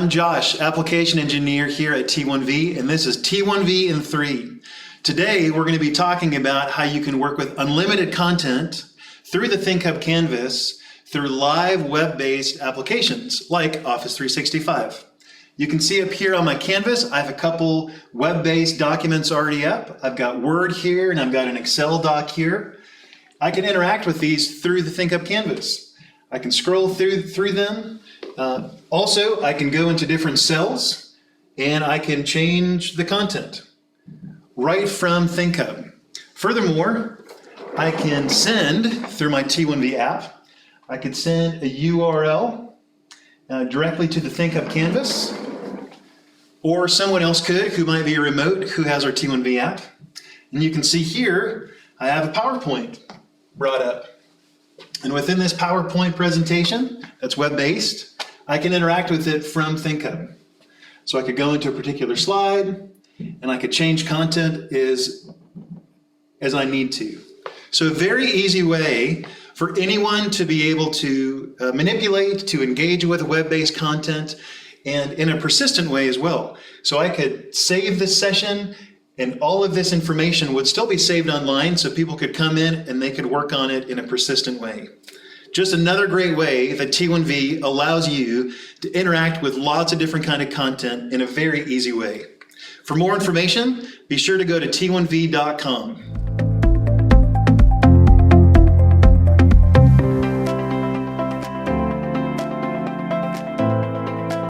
I'm Josh, application engineer here at T1V, and this is T1V in 3. Today, we're going to be talking about how you can work with unlimited content through the ThinkHub Canvas through live web-based applications like Office 365. You can see up here on my canvas, I have a couple web-based documents already up. I've got Word here and I've got an Excel doc here. I can interact with these through the ThinkHub Canvas. I can scroll through them. Also, I can go into different cells and I can change the content right from ThinkHub. Furthermore, I can send through my T1V app, I could send a URL directly to the ThinkHub Canvas, or someone else could who might be remote who has our T1V app. And you can see here, I have a PowerPoint brought up. And within this PowerPoint presentation that's web-based, I can interact with it from ThinkHub. So I could go into a particular slide and I could change content as I need to. So a very easy way for anyone to be able to manipulate, to engage with web-based content, and in a persistent way as well. So I could save this session and all of this information would still be saved online so people could come in and they could work on it in a persistent way. Just another great way that T1V allows you to interact with lots of different kind of content in a very easy way. For more information, be sure to go to t1v.com.